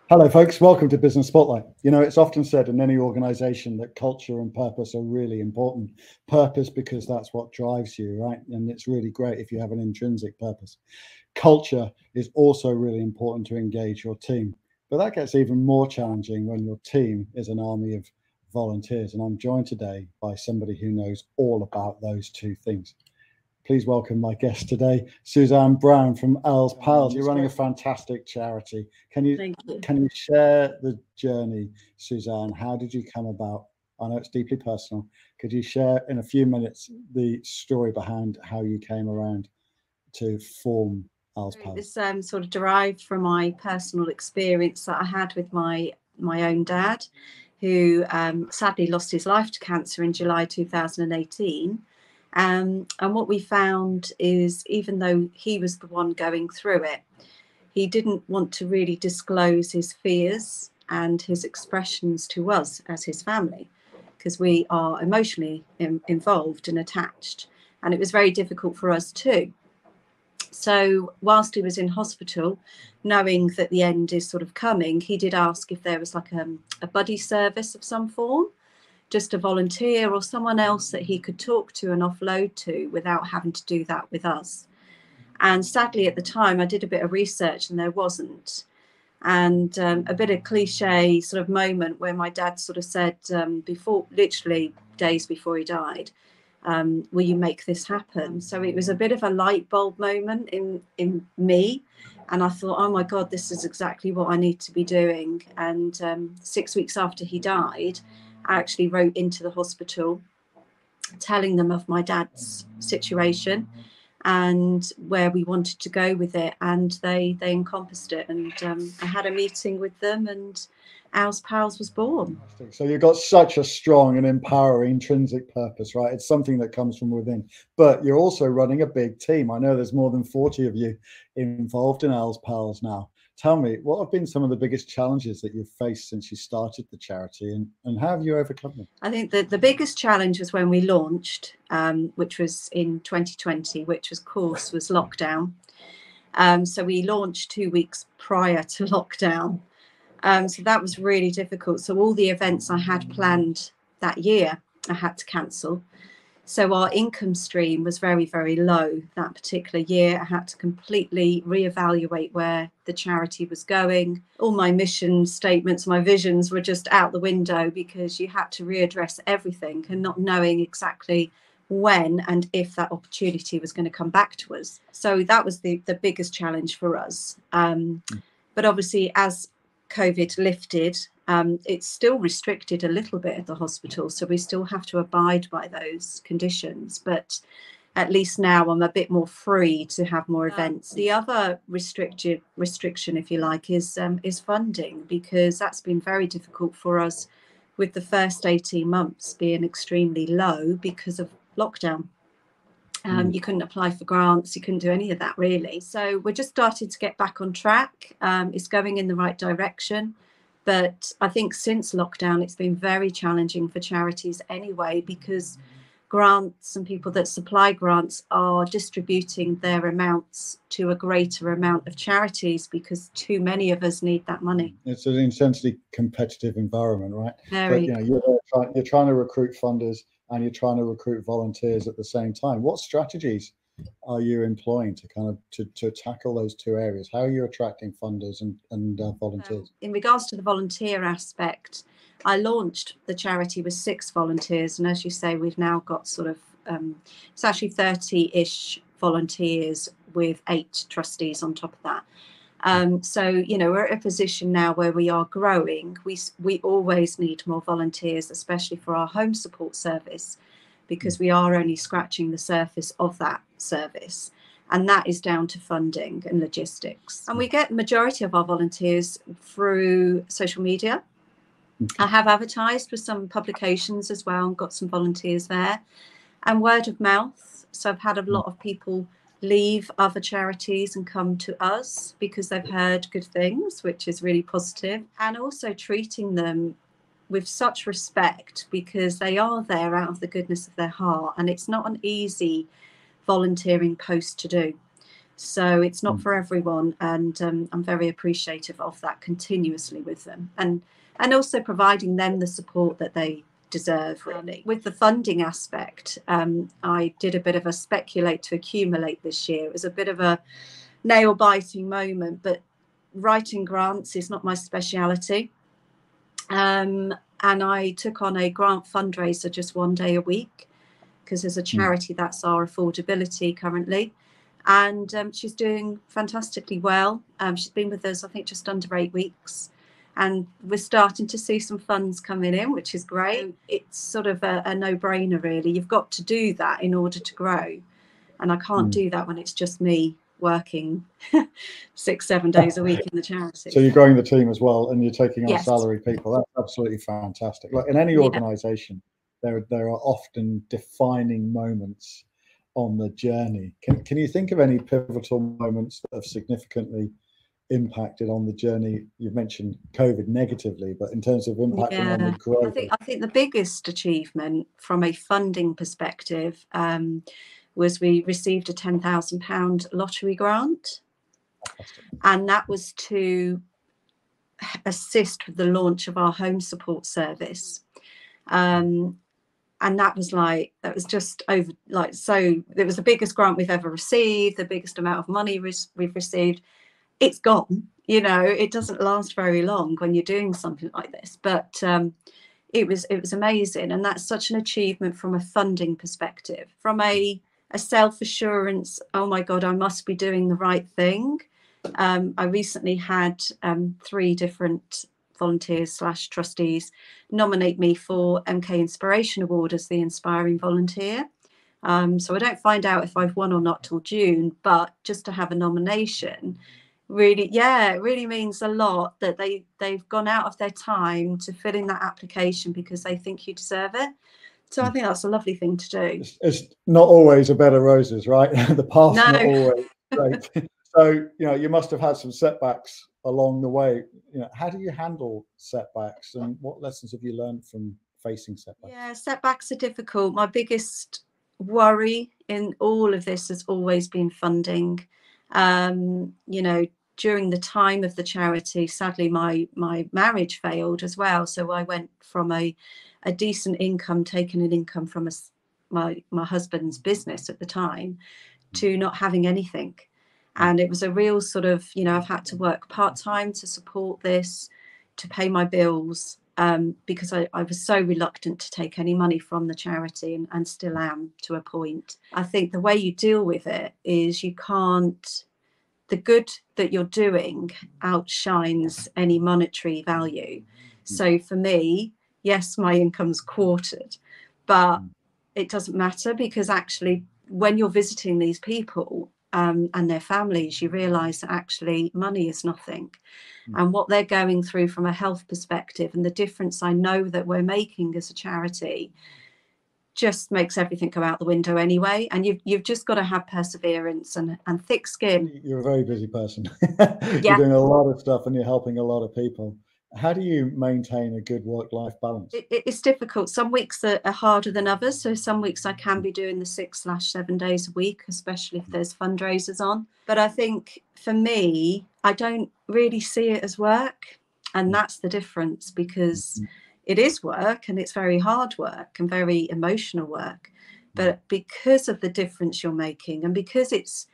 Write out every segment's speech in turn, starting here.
Hello, folks. Welcome to Business Spotlight. You know, it's often said in any organization that culture and purpose are really important. Purpose, because that's what drives you, right? And it's really great if you have an intrinsic purpose. Culture is also really important to engage your team. But that gets even more challenging when your team is an army of volunteers. And I'm joined today by somebody who knows all about those two things. Please welcome my guest today, Suzanne Brown from Als Pals. You're running a fantastic charity. Thank you. Can you share the journey, Suzanne? How did you come about? I know it's deeply personal. Could you share in a few minutes the story behind how you came around to form Als Pals? This sort of derived from my personal experience that I had with my own dad, who sadly lost his life to cancer in July 2018. And what we found is, even though he was the one going through it, he didn't want to really disclose his fears and his expressions to us as his family, because we are emotionally involved and attached. And it was very difficult for us too. So whilst he was in hospital, knowing that the end is sort of coming, he did ask if there was like a buddy service of some form, just a volunteer or someone else that he could talk to and offload to without having to do that with us. And sadly, at the time, I did a bit of research and there wasn't. And a bit of cliche sort of moment where my dad sort of said, before, literally days before he died, will you make this happen? So it was a bit of a light bulb moment in me. And I thought, oh my God, this is exactly what I need to be doing. And 6 weeks after he died, I actually wrote into the hospital telling them of my dad's situation and where we wanted to go with it, and they encompassed it, and I had a meeting with them, and Als Pals was born. So you've got such a strong and empowering intrinsic purpose, right? It's something that comes from within, but you're also running a big team. I know there's more than 40 of you involved in Als Pals now. Tell me, what have been some of the biggest challenges that you've faced since you started the charity, and how have you overcome them? I think that the biggest challenge was when we launched, which was in 2020, which of course was lockdown. So we launched 2 weeks prior to lockdown. So that was really difficult. So all the events I had planned that year, I had to cancel. So our income stream was very, very low that particular year. I had to completely reevaluate where the charity was going. All my mission statements, my visions were just out the window, because you had to readdress everything and not knowing exactly when and if that opportunity was going to come back to us. So that was the biggest challenge for us. But obviously, as COVID lifted, it's still restricted a little bit at the hospital, so we still have to abide by those conditions, but at least now I'm a bit more free to have more events. The other restriction, if you like, is funding, because that's been very difficult for us, with the first 18 months being extremely low because of lockdown. You couldn't apply for grants, you couldn't do any of that really. So we're just starting to get back on track. It's going in the right direction. But I think since lockdown, it's been very challenging for charities anyway, because grants and people that supply grants are distributing their amounts to a greater amount of charities, because too many of us need that money. It's an intensely competitive environment, right? Very. But you're trying to recruit funders and you're trying to recruit volunteers at the same time. What strategies are you employing to kind of to tackle those two areas? How are you attracting funders and volunteers? In regards to the volunteer aspect, I launched the charity with 6 volunteers, and as you say, we've now got sort of it's actually 30-ish volunteers with 8 trustees on top of that. So we're at a position now where we are growing. We always need more volunteers, especially for our home support service, because we are only scratching the surface of that service, and that is down to funding and logistics. And we get the majority of our volunteers through social media. I have advertised with some publications as well and got some volunteers there, and word of mouth. So I've had a lot of people leave other charities and come to us because they've heard good things, which is really positive, and also treating them with such respect, because they are there out of the goodness of their heart, and it's not an easy volunteering post to do. So it's not for everyone, and I'm very appreciative of that continuously with them, and also providing them the support that they deserve, really. With the funding aspect, I did a bit of a speculate to accumulate this year. It was a bit of a nail-biting moment, but writing grants is not my speciality. And I took on a grant fundraiser just one day a week, because as a charity, that's our affordability currently. And she's doing fantastically well. She's been with us, I think, just under 8 weeks. And we're starting to see some funds coming in, which is great. It's sort of a no-brainer, really. You've got to do that in order to grow. And I can't do that when it's just me working 6-7 days a week in the charity. So you're growing the team as well, and you're taking on Yes. salary people. That's absolutely fantastic. Like in any organisation, there are often defining moments on the journey. Can you think of any pivotal moments that have significantly impacted on the journey? You've mentioned COVID negatively, but in terms of impacting on the growth, I think the biggest achievement from a funding perspective was we received a £10,000 lottery grant. And that was to assist with the launch of our home support service. And that was just over, so it was the biggest grant we've ever received, the biggest amount of money we've received. It's gone, it doesn't last very long when you're doing something like this, but it was amazing. And that's such an achievement from a funding perspective. From a self-assurance, oh my God, I must be doing the right thing. I recently had 3 different volunteers / trustees nominate me for MK Inspiration Award as the Inspiring Volunteer. So I don't find out if I've won or not till June, but just to have a nomination really, it really means a lot that they've gone out of their time to fill in that application because they think you deserve it. So I think that's a lovely thing to do. It's not always a bed of roses, right? The path's not always great. So, you must have had some setbacks along the way. How do you handle setbacks, and what lessons have you learned from facing setbacks? Yeah, setbacks are difficult. My biggest worry in all of this has always been funding. During the time of the charity, sadly, my marriage failed as well. So I went from a decent income, taking an income from my husband's business at the time, to not having anything. And it was a real sort of, I've had to work part-time to support this, to pay my bills, because I was so reluctant to take any money from the charity, and still am to a point. I think the way you deal with it is the good that you're doing outshines any monetary value. So for me, yes, my income's quartered, but it doesn't matter, because actually when you're visiting these people and their families, you realise that actually money is nothing. And what they're going through from a health perspective, and the difference I know that we're making as a charity, just makes everything go out the window anyway. And you've just got to have perseverance and thick skin. You're a very busy person. You're doing a lot of stuff and you're helping a lot of people. How do you maintain a good work-life balance? It's difficult. Some weeks are harder than others. So some weeks I can be doing the 6/7 days a week, especially if there's fundraisers on. But I think for me, I don't really see it as work. And that's the difference, because it is work, and it's very hard work and very emotional work. But because of the difference you're making, and because it's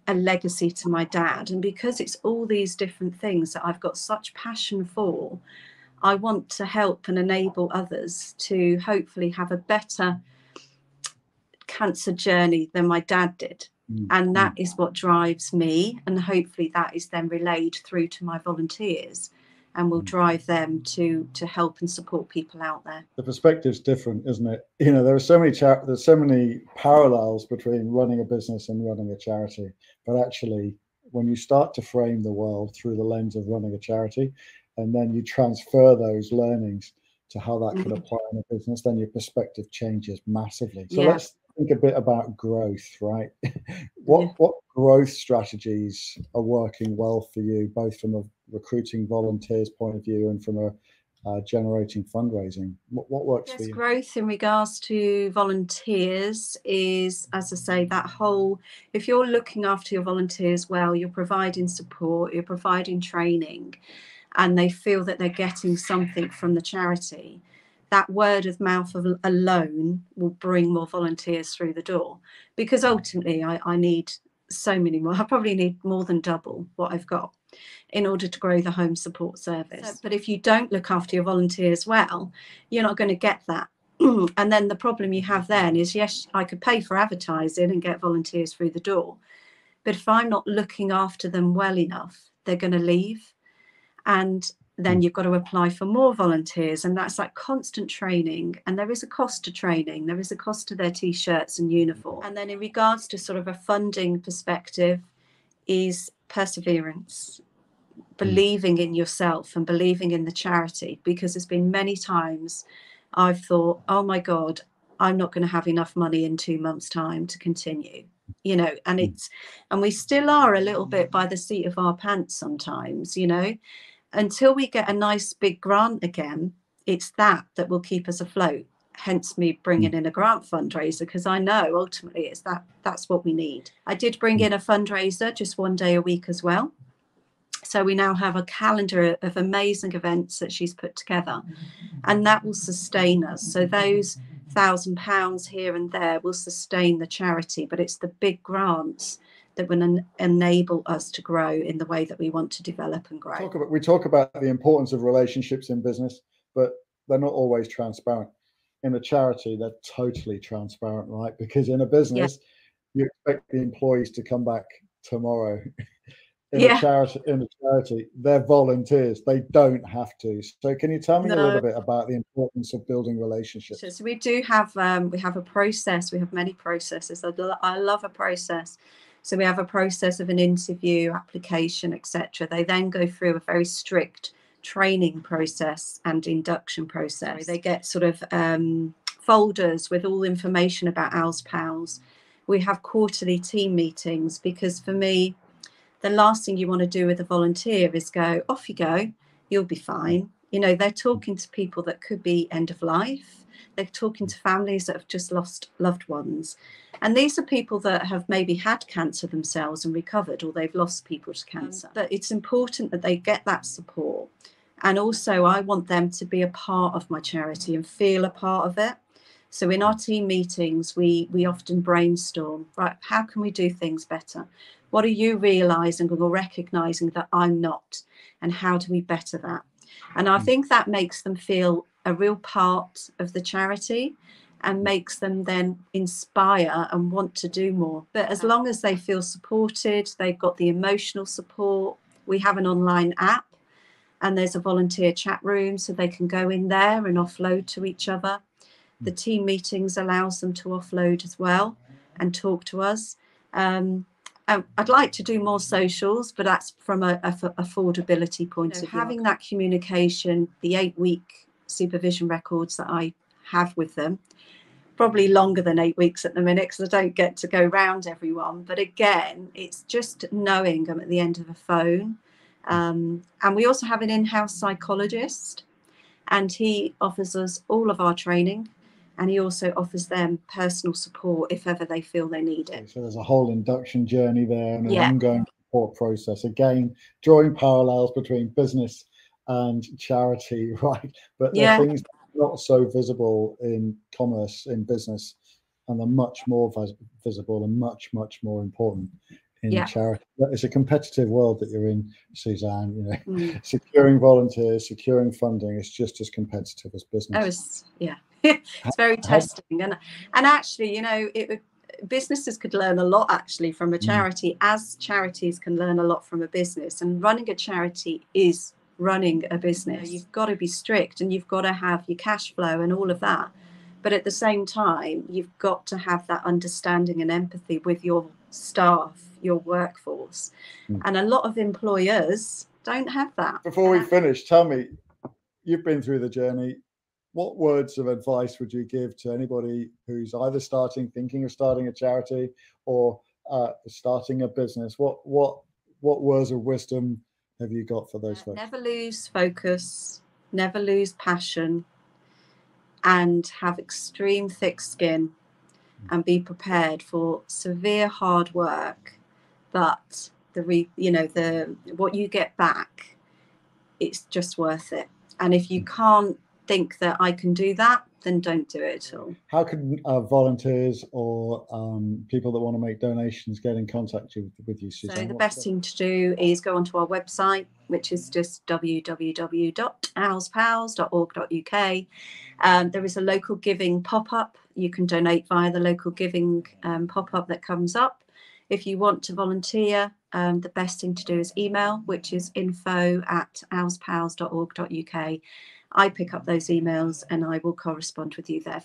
a legacy to my dad, and because it's all these different things that I've got such passion for, I want to help and enable others to hopefully have a better cancer journey than my dad did. And that is what drives me, and hopefully that is then relayed through to my volunteers, and will drive them to help and support people out there. The perspective's different, isn't it? There's so many parallels between running a business and running a charity. But actually, when you start to frame the world through the lens of running a charity, and then you transfer those learnings to how that could apply in a business, then your perspective changes massively. So let's think a bit about growth, right? What growth strategies are working well for you, both from a recruiting volunteers point of view and from a generating fundraising. What works for Yes, you? growth in regards to volunteers is, as I say, that whole, if you're looking after your volunteers well, you're providing support, you're providing training, and they feel that they're getting something from the charity, that word of mouth alone will bring more volunteers through the door. Because ultimately I need so many more. I probably need more than double what I've got in order to grow the home support service. But if you don't look after your volunteers well, you're not going to get that. And then the problem you have then is, yes, I could pay for advertising and get volunteers through the door, but if I'm not looking after them well enough, they're going to leave. And then you've got to apply for more volunteers, and that's like constant training. And there is a cost to training, there is a cost to their t-shirts and uniform. And then in regards to sort of a funding perspective is perseverance, believing in yourself and believing in the charity, because there's been many times I've thought, oh my God, I'm not going to have enough money in 2 months' time to continue, you know, and we still are a little bit by the seat of our pants sometimes, you know, until we get a nice big grant again. It's that will keep us afloat. Hence me bringing in a grant fundraiser, because I know ultimately it's that's what we need. I did bring in a fundraiser just 1 day a week as well. So we now have a calendar of amazing events that she's put together, and that will sustain us. So those £1,000 here and there will sustain the charity, but it's the big grants that will enable us to grow in the way that we want to develop and grow. We talk about the importance of relationships in business, but they're not always transparent. In a charity, they're totally transparent, right? Because in a business, you expect the employees to come back tomorrow. In a charity, they're volunteers. They don't have to. So can you tell me a little bit about the importance of building relationships? So we do have we have a process. We have many processes. I love a process. So we have a process of an interview, application, etc. They then go through a very strict training process and induction process. They get sort of folders with all information about Als Pals. We have quarterly team meetings, because for me, the last thing you want to do with a volunteer is go, off you go, you'll be fine. You know, they're talking to people that could be end of life. They're talking to families that have just lost loved ones. And these are people that have maybe had cancer themselves and recovered, or they've lost people to cancer. But it's important that they get that support. And also I want them to be a part of my charity and feel a part of it. So in our team meetings, we often brainstorm, right, how can we do things better? What are you realizing or recognizing that I'm not? And how do we better that? And I think that makes them feel a real part of the charity and makes them then inspire and want to do more. But as long as they feel supported, they've got the emotional support. We have an online app, and there's a volunteer chat room, so they can go in there and offload to each other. The team meetings allows them to offload as well and talk to us. I'd like to do more socials, but that's from a affordability point of view. Having that communication, the 8-week supervision records that I have with them, probably longer than 8 weeks at the minute, because I don't get to go round everyone. But again, it's just knowing I'm at the end of a phone. And we also have an in-house psychologist, and he offers us all of our training. And he also offers them personal support if ever they feel they need it. So there's a whole induction journey there and an ongoing support process. Again, drawing parallels between business and charity, right? But there are things not so visible in commerce, in business, and they're much more visible and much, much more important in charity. It's a competitive world that you're in, Suzanne. You know, securing volunteers, securing funding is just as competitive as business. It's very testing, and actually, you know, businesses could learn a lot actually from a charity, as charities can learn a lot from a business. And running a charity is running a business. You've got to be strict, and you've got to have your cash flow and all of that. But at the same time, you've got to have that understanding and empathy with your staff, your workforce. And a lot of employers don't have that. Before we finish, tell me, you've been through the journey. What words of advice would you give to anybody who's either thinking of starting a charity, or starting a business? What words of wisdom have you got for those folks? Never lose focus. never lose passion, and have extreme thick skin, and be prepared for severe hard work. But what you get back, it's just worth it. And if you can't think that I can do that, then don't do it at all. How can volunteers or people that want to make donations get in contact with you, Suzanne? So the best thing to do is go onto our website, which is just www.alspals.org.uk. There is a local giving pop-up. You can donate via the local giving pop-up that comes up. If you want to volunteer, the best thing to do is email, which is info@alspals.org.uk. I pick up those emails and I will correspond with you there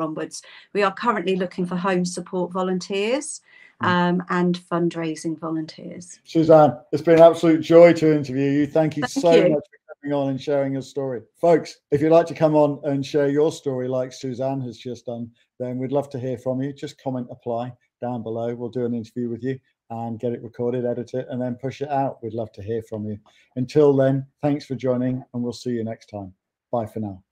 onwards. We are currently looking for home support volunteers and fundraising volunteers. Suzanne, it's been an absolute joy to interview you. Thank you so much for coming on and sharing your story. Folks, if you'd like to come on and share your story like Suzanne has just done, then we'd love to hear from you. Just comment, apply down below. We'll do an interview with you and get it recorded, edit it, and then push it out. We'd love to hear from you. Until then, thanks for joining, and we'll see you next time. Bye for now.